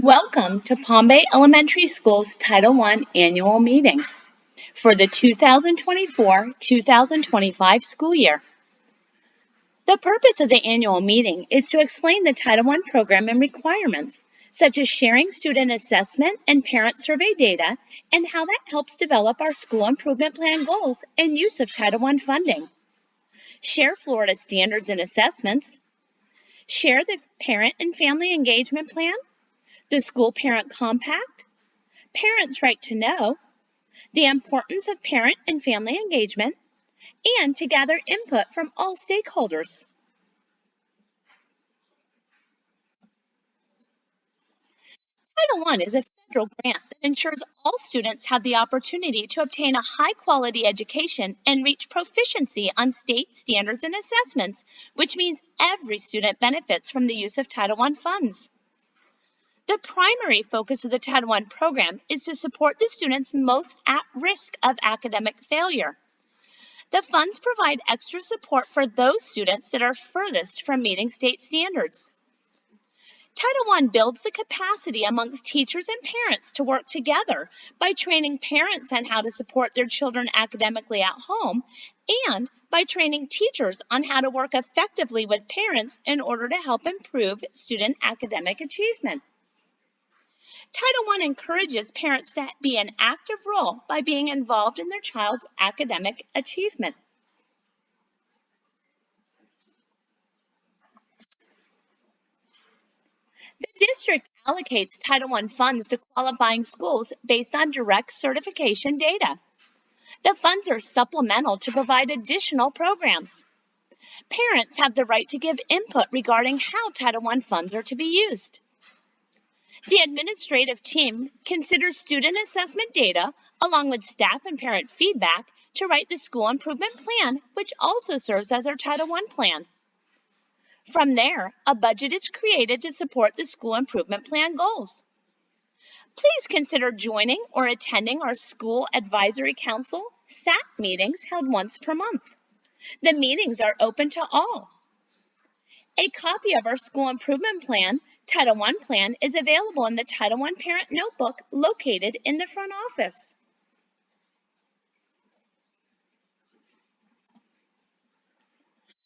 Welcome to Palm Bay Elementary School's Title I annual meeting for the 2024-2025 school year. The purpose of the annual meeting is to explain the Title I program and requirements, such as sharing student assessment and parent survey data, and how that helps develop our school improvement plan goals and use of Title I funding. Share Florida standards and assessments. Share the parent and family engagement plan, the school parent compact, parents' right to know, the importance of parent and family engagement, and to gather input from all stakeholders. Title I is a federal grant that ensures all students have the opportunity to obtain a high-quality education and reach proficiency on state standards and assessments, which means every student benefits from the use of Title I funds. The primary focus of the Title I program is to support the students most at risk of academic failure. The funds provide extra support for those students that are furthest from meeting state standards. Title I builds the capacity amongst teachers and parents to work together by training parents on how to support their children academically at home and by training teachers on how to work effectively with parents in order to help improve student academic achievement. Title I encourages parents to be an active role by being involved in their child's academic achievement. The district allocates Title I funds to qualifying schools based on direct certification data. The funds are supplemental to provide additional programs. Parents have the right to give input regarding how Title I funds are to be used. The administrative team considers student assessment data along with staff and parent feedback to write the school improvement plan, which also serves as our Title I plan. From there, a budget is created to support the school improvement plan goals. Please consider joining or attending our School Advisory Council SAC meetings held once per month. The meetings are open to all. A copy of our school improvement plan, Title I plan, is available in the Title I parent notebook located in the front office.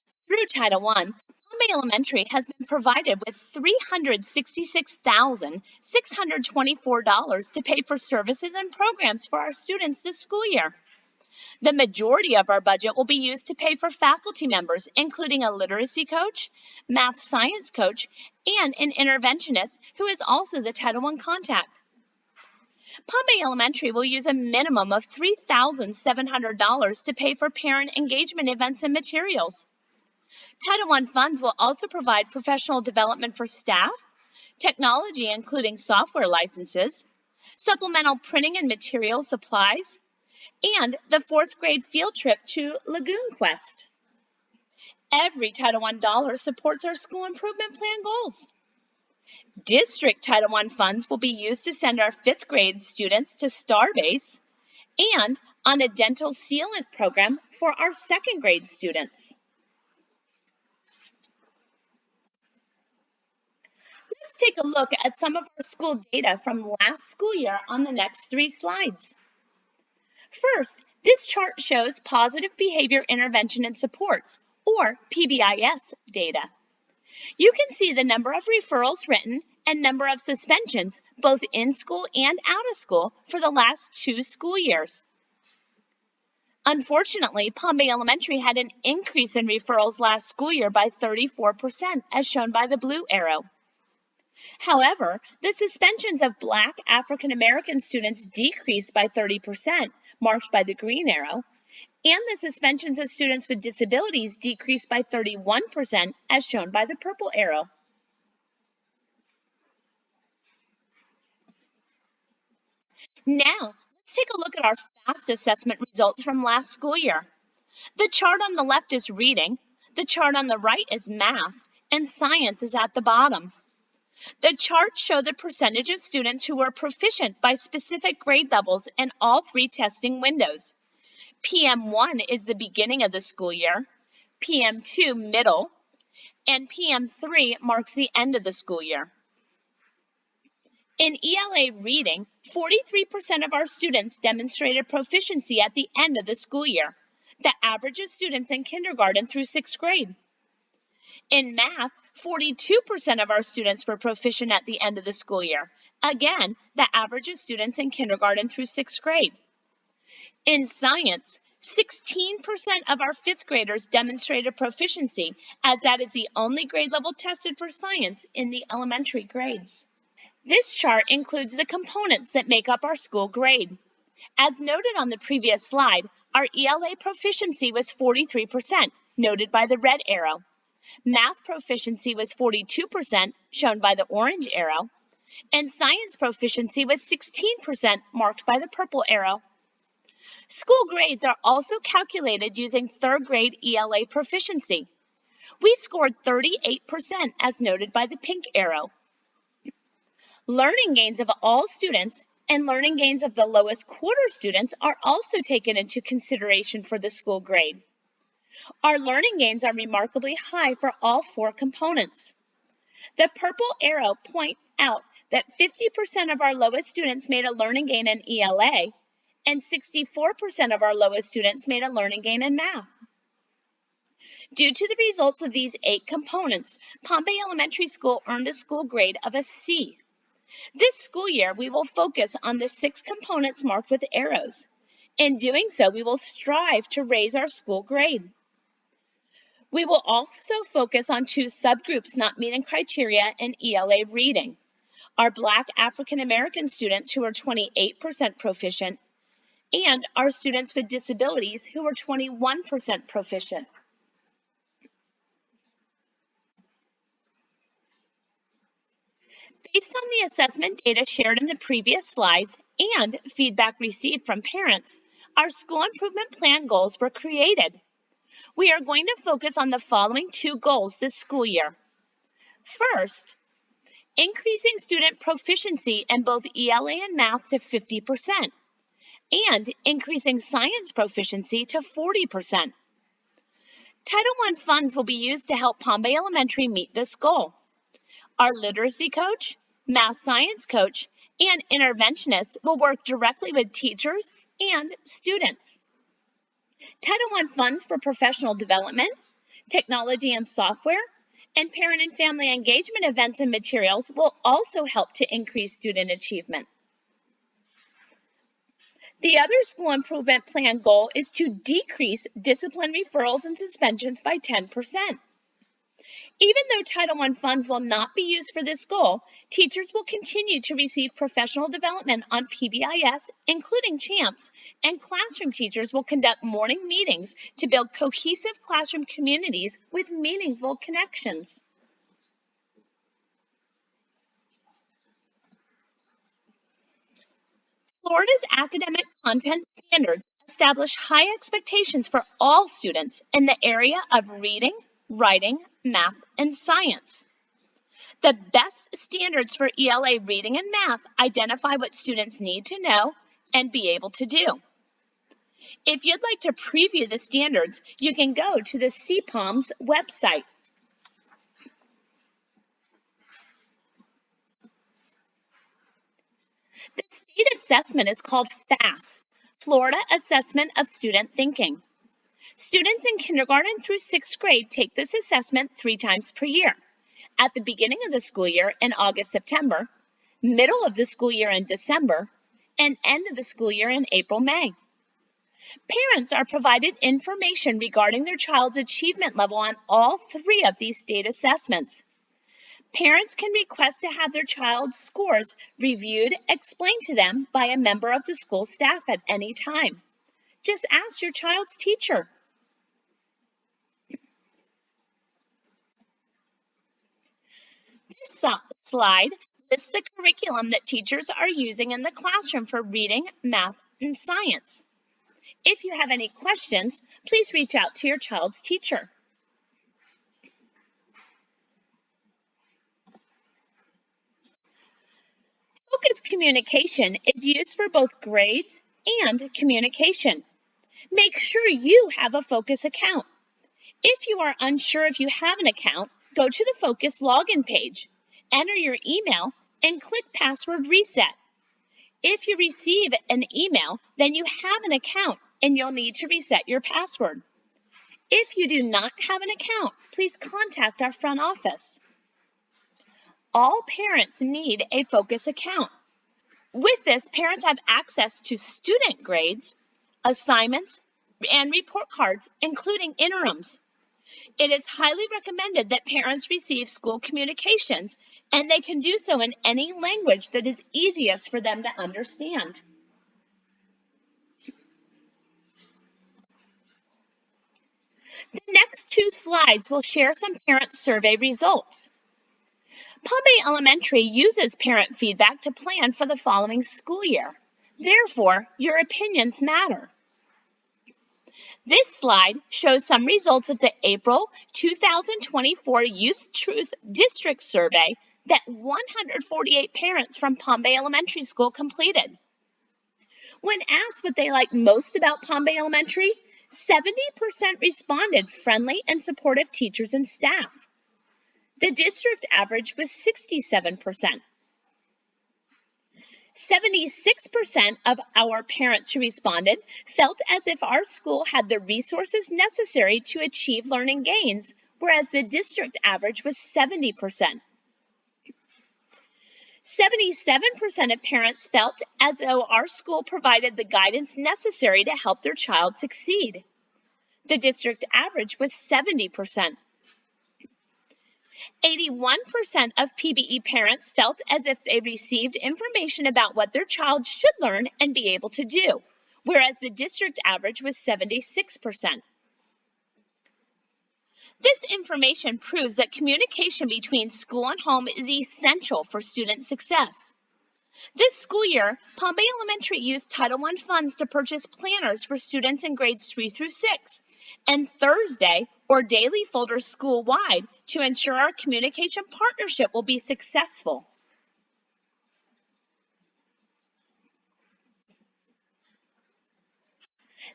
Through Title I, Palm Bay Elementary has been provided with $366,624 to pay for services and programs for our students this school year. The majority of our budget will be used to pay for faculty members, including a literacy coach, math science coach, and an interventionist who is also the Title I contact. Palm Bay Elementary will use a minimum of $3,700 to pay for parent engagement events and materials. Title I funds will also provide professional development for staff, technology including software licenses, supplemental printing and material supplies, and the 4th grade field trip to Lagoon Quest. Every Title I dollar supports our school improvement plan goals. District Title I funds will be used to send our 5th grade students to Starbase and on a dental sealant program for our 2nd grade students. Let's take a look at some of our school data from last school year on the next 3 slides. First, this chart shows positive behavior intervention and supports, or PBIS data. You can see the number of referrals written and number of suspensions, both in school and out of school, for the last 2 school years. Unfortunately, Palm Bay Elementary had an increase in referrals last school year by 34%, as shown by the blue arrow. However, the suspensions of Black African American students decreased by 30%, marked by the green arrow, and the suspensions of students with disabilities decreased by 31%, as shown by the purple arrow. Now, let's take a look at our FAST assessment results from last school year. The chart on the left is reading, the chart on the right is math, and science is at the bottom. The charts show the percentage of students who were proficient by specific grade levels in all 3 testing windows. PM1 is the beginning of the school year, PM2 middle, and PM3 marks the end of the school year. In ELA reading, 43% of our students demonstrated proficiency at the end of the school year, the average of students in kindergarten through 6th grade. In math, 42% of our students were proficient at the end of the school year, again, the average of students in kindergarten through 6th grade. In science, 16% of our 5th graders demonstrated proficiency, as that is the only grade level tested for science in the elementary grades. This chart includes the components that make up our school grade. As noted on the previous slide, our ELA proficiency was 43%, noted by the red arrow. Math proficiency was 42%, shown by the orange arrow, and science proficiency was 16%, marked by the purple arrow. School grades are also calculated using 3rd grade ELA proficiency. We scored 38%, as noted by the pink arrow. Learning gains of all students and learning gains of the lowest quarter students are also taken into consideration for the school grade. Our learning gains are remarkably high for all 4 components. The purple arrow points out that 50% of our lowest students made a learning gain in ELA, and 64% of our lowest students made a learning gain in math. Due to the results of these 8 components, Pompey Elementary School earned a school grade of a C. This school year, we will focus on the 6 components marked with arrows. In doing so, we will strive to raise our school grade. We will also focus on 2 subgroups not meeting criteria in ELA reading. Our Black African American students who are 28% proficient, and our students with disabilities who are 21% proficient. Based on the assessment data shared in the previous slides and feedback received from parents, our school improvement plan goals were created. We are going to focus on the following 2 goals this school year. First, increasing student proficiency in both ELA and math to 50%, and increasing science proficiency to 40%. Title I funds will be used to help Pompey Elementary meet this goal. Our literacy coach, math science coach, and interventionists will work directly with teachers and students. Title I funds for professional development, technology and software, and parent and family engagement events and materials will also help to increase student achievement. The other school improvement plan goal is to decrease discipline referrals and suspensions by 10%. Even though Title I funds will not be used for this goal, teachers will continue to receive professional development on PBIS, including CHAMPS, and classroom teachers will conduct morning meetings to build cohesive classroom communities with meaningful connections. Florida's academic content standards establish high expectations for all students in the area of reading, writing, math, and science. The best standards for ELA reading and math identify what students need to know and be able to do. If you'd like to preview the standards, you can go to the CPOM's website. The state assessment is called FAST, Florida Assessment of Student Thinking. Students in kindergarten through 6th grade take this assessment 3 times per year, at the beginning of the school year in August, September, middle of the school year in December, and end of the school year in April, May. Parents are provided information regarding their child's achievement level on all 3 of these state assessments. Parents can request to have their child's scores reviewed, explained to them by a member of the school staff at any time. Just ask your child's teacher. This slide lists the curriculum that teachers are using in the classroom for reading, math, and science. If you have any questions, please reach out to your child's teacher. Focused communication is used for both grades and communication. Make sure you have a Focus account. If you are unsure if you have an account, go to the Focus login page, enter your email, and click Password Reset. If you receive an email, then you have an account and you'll need to reset your password. If you do not have an account, please contact our front office. All parents need a Focus account. With this, parents have access to student grades, assignments, and report cards, including interims. It is highly recommended that parents receive school communications, and they can do so in any language that is easiest for them to understand. The next 2 slides will share some parent survey results. Palm Bay Elementary uses parent feedback to plan for the following school year. Therefore, your opinions matter. This slide shows some results of the April 2024 Youth Truth District Survey that 148 parents from Palm Bay Elementary School completed. When asked what they liked most about Palm Bay Elementary, 70% responded friendly and supportive teachers and staff. The district average was 67%. 76% of our parents who responded felt as if our school had the resources necessary to achieve learning gains, whereas the district average was 70%. 77% of parents felt as though our school provided the guidance necessary to help their child succeed. The district average was 70%. 81% of PBE parents felt as if they received information about what their child should learn and be able to do, whereas the district average was 76%. This information proves that communication between school and home is essential for student success. This school year, Palm Bay Elementary used Title I funds to purchase planners for students in grades 3 through 6, and Thursday or daily folders school-wide to ensure our communication partnership will be successful.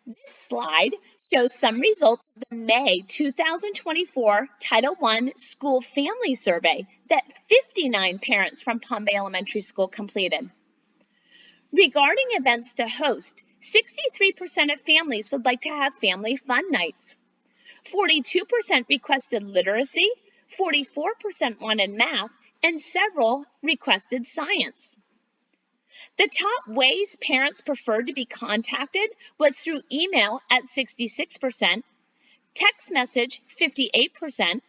This slide shows some results of the May 2024 Title I School Family Survey that 59 parents from Palm Bay Elementary School completed. Regarding events to host, 63% of families would like to have family fun nights. 42% requested literacy, 44% wanted math, and several requested science. The top ways parents preferred to be contacted was through email at 66%, text message 58%,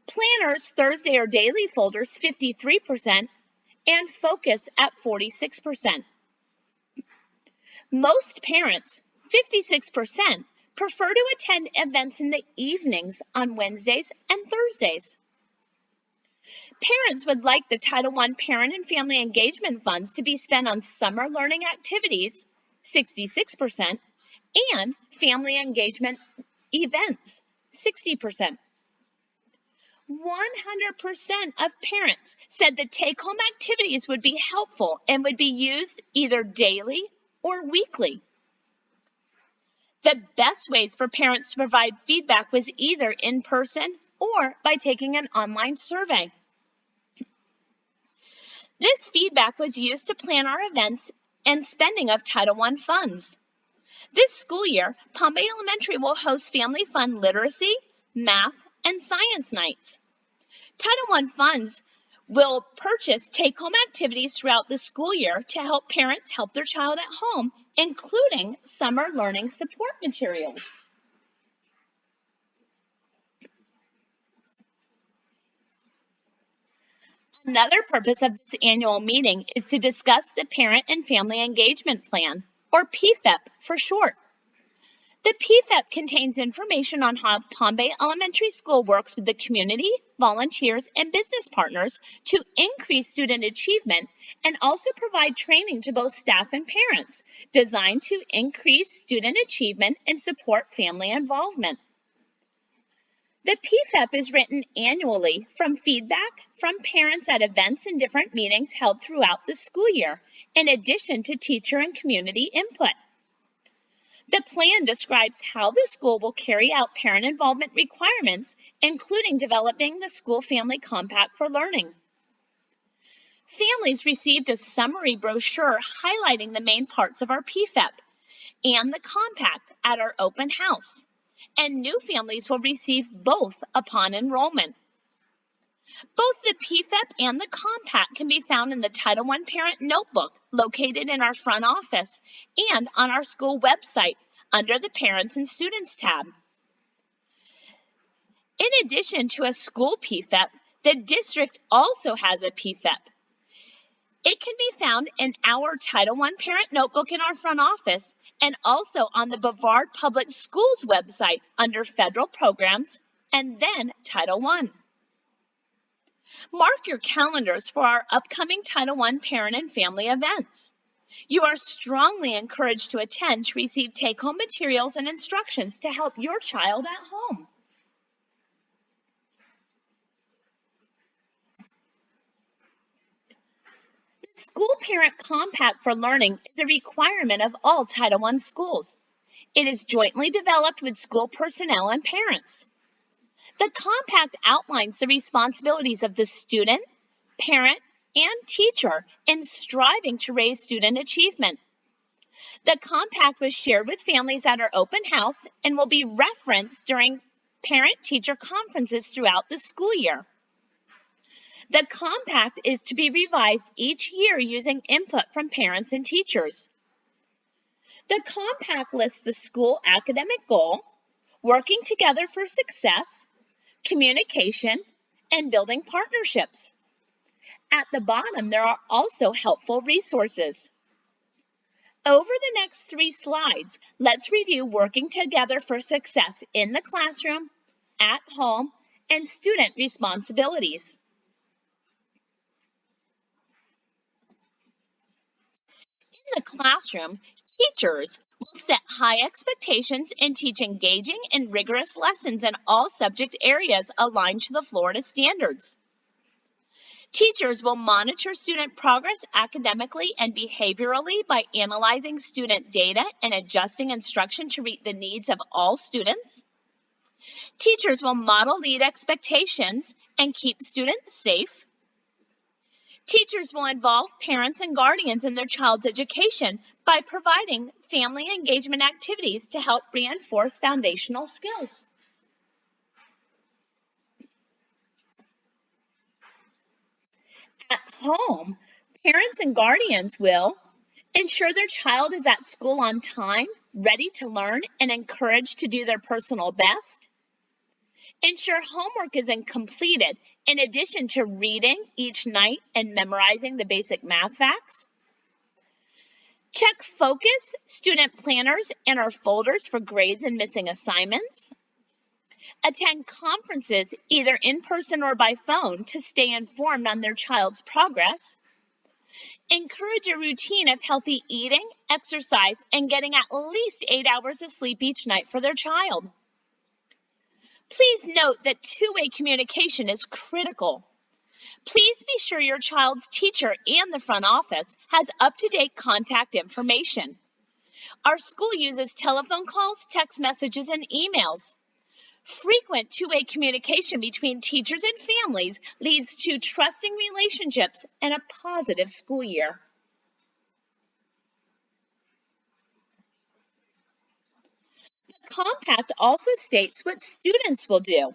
planners Thursday or daily folders 53%, and focus at 46%. Most parents, 56%, prefer to attend events in the evenings on Wednesdays and Thursdays. Parents would like the Title I Parent and Family Engagement Funds to be spent on summer learning activities, 66%, and family engagement events, 60%. 100% of parents said the take-home activities would be helpful and would be used either daily or weekly. The best ways for parents to provide feedback was either in person or by taking an online survey. This feedback was used to plan our events and spending of Title I funds. This school year, Palm Bay Elementary will host Family Fun Literacy, Math, and Science Nights. Title I funds will purchase take-home activities throughout the school year to help parents help their child at home, including summer learning support materials. Another purpose of this annual meeting is to discuss the Parent and Family Engagement Plan, or PFEP for short. The PFEP contains information on how Palm Bay Elementary School works with the community, volunteers, and business partners to increase student achievement and also provide training to both staff and parents designed to increase student achievement and support family involvement. The PFEP is written annually from feedback from parents at events and different meetings held throughout the school year, in addition to teacher and community input. The plan describes how the school will carry out parent involvement requirements, including developing the school family compact for learning. Families received a summary brochure highlighting the main parts of our PFEP and the compact at our open house, and new families will receive both upon enrollment. Both the PFEP and the compact can be found in the Title I Parent Notebook located in our front office and on our school website under the Parents and Students tab. In addition to a school PFEP, the district also has a PFEP. It can be found in our Title I Parent Notebook in our front office and also on the Brevard Public Schools website under Federal Programs and then Title I. Mark your calendars for our upcoming Title I parent and family events. You are strongly encouraged to attend to receive take-home materials and instructions to help your child at home. The School Parent Compact for Learning is a requirement of all Title I schools. It is jointly developed with school personnel and parents. The compact outlines the responsibilities of the student, parent, and teacher in striving to raise student achievement. The compact was shared with families at our open house and will be referenced during parent-teacher conferences throughout the school year. The compact is to be revised each year using input from parents and teachers. The compact lists the school academic goal, working together for success, communication, and building partnerships. At the bottom, there are also helpful resources. Over the next 3 slides, let's review working together for success in the classroom, at home, and student responsibilities. In the classroom, teachers will set high expectations and teach engaging and rigorous lessons in all subject areas aligned to the Florida standards. Teachers will monitor student progress academically and behaviorally by analyzing student data and adjusting instruction to meet the needs of all students. Teachers will model lead expectations and keep students safe. Teachers will involve parents and guardians in their child's education by providing family engagement activities to help reinforce foundational skills. At home, parents and guardians will ensure their child is at school on time, ready to learn, and encouraged to do their personal best. Ensure homework isn't completed in addition to reading each night and memorizing the basic math facts. Check focus, student planners, and our folders for grades and missing assignments. Attend conferences either in person or by phone to stay informed on their child's progress. Encourage a routine of healthy eating, exercise, and getting at least 8 hours of sleep each night for their child. Please note that two-way communication is critical. Please be sure your child's teacher and the front office has up-to-date contact information. Our school uses telephone calls, text messages, and emails. Frequent two-way communication between teachers and families leads to trusting relationships and a positive school year. The compact also states what students will do.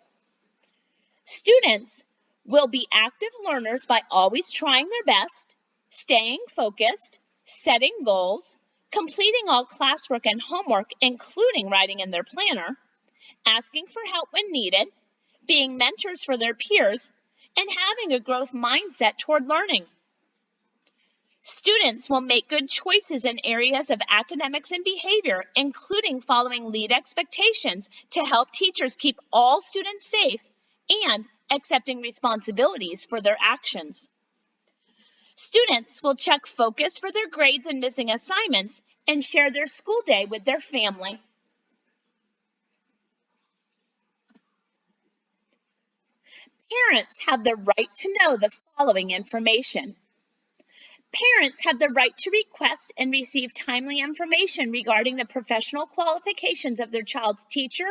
Students will be active learners by always trying their best, staying focused, setting goals, completing all classwork and homework, including writing in their planner, asking for help when needed, being mentors for their peers, and having a growth mindset toward learning. Students will make good choices in areas of academics and behavior, including following lead expectations to help teachers keep all students safe and accepting responsibilities for their actions. Students will check focus for their grades and missing assignments and share their school day with their family. Parents have the right to know the following information. Parents have the right to request and receive timely information regarding the professional qualifications of their child's teacher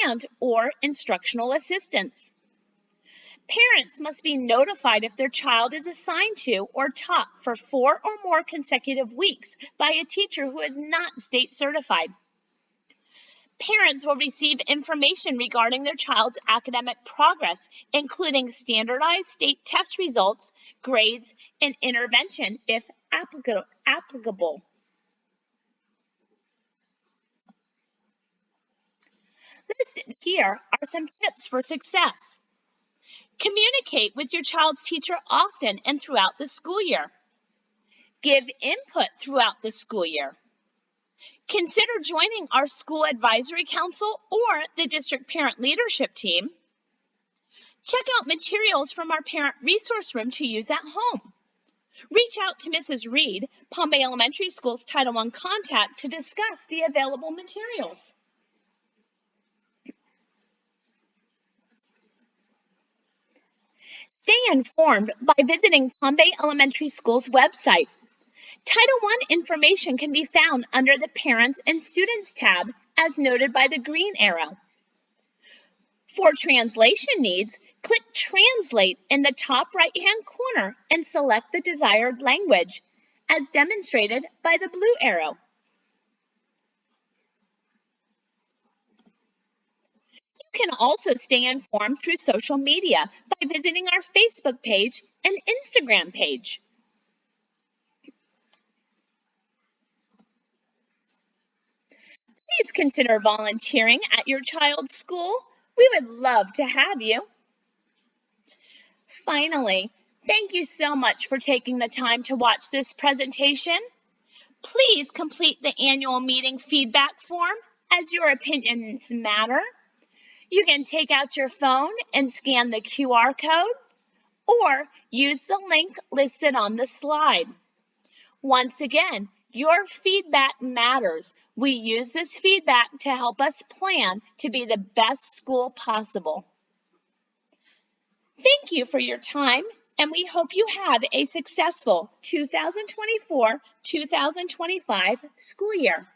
and/or instructional assistants. Parents must be notified if their child is assigned to or taught for 4 or more consecutive weeks by a teacher who is not state certified. Parents will receive information regarding their child's academic progress, including standardized state test results, grades, and intervention if applicable. Listed here are some tips for success. Communicate with your child's teacher often and throughout the school year. Give input throughout the school year. Consider joining our school advisory council or the district parent leadership team. Check out materials from our parent resource room to use at home. Reach out to Mrs. Reed, Palm Bay Elementary School's Title I contact, to discuss the available materials. Stay informed by visiting Palm Bay Elementary School's website. Title I information can be found under the Parents and Students tab, as noted by the green arrow. For translation needs, click Translate in the top right-hand corner and select the desired language, as demonstrated by the blue arrow. You can also stay informed through social media by visiting our Facebook page and Instagram page. Please consider volunteering at your child's school. We would love to have you. Finally, thank you so much for taking the time to watch this presentation. Please complete the annual meeting feedback form, as your opinions matter. You can take out your phone and scan the QR code, or use the link listed on the slide. Once again, your feedback matters. We use this feedback to help us plan to be the best school possible. Thank you for your time, and we hope you have a successful 2024-2025 school year.